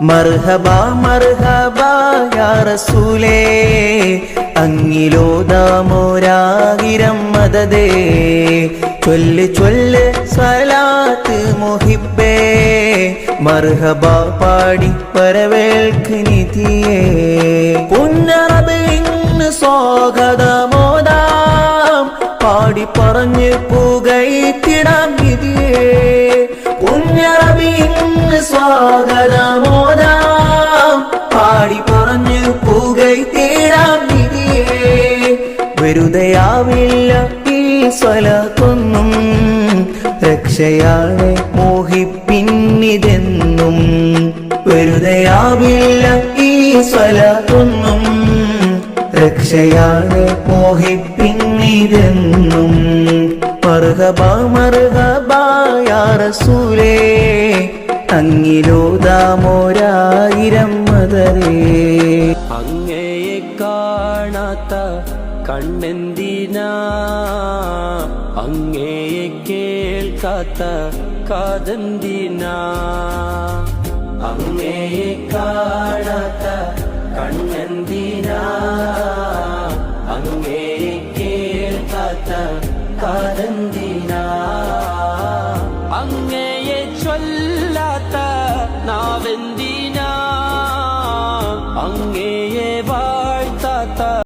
മർഹബാ മർഹബാ യാ റസൂലേ, അങ്ങിലോദാമോരായിരം മദദേ. ചൊല്ല് ചൊല്ല് സ്വലാത്ത് മുഹിബ്ബേ, മർഹബാ പാടി വരവേൽക്ക് നിധിയേ. പുന്നറബിന് സ്വാഗതമോദാം, പാടി പറഞ്ഞ് പുകഴ്ത്തിടാം നിധിയേ. പുന്നറബിന് സ്വാഗതമോദാം, പാടി പറഞ്ഞ് പുകഴ്ത്തിടാം നിധിയേ. വെറുതെയാവില്ല ഈ സ്വലാത്തൊന്നും, രക്ഷയാണ് മോഹിപ്പിന്നിതെന്നും. വെറുതെയാവില്ല ഈ സ്വലാത്തൊന്നും, രക്ഷയാണ് മോഹിപ്പിന്നിതെന്നും. മർഹബാ മർഹബാ യാ റസൂലേ, അങ്ങിലോദാമോരായിരം മദദേ. അങ്ങയെ കാണാത്ത കണ്ണെന്തിനാ, അങ്ങയെ കേൾക്കാത്ത കാതെന്തിനാ. അങ്ങയെ കാണാത്ത കണ്ണെന്തിനാ,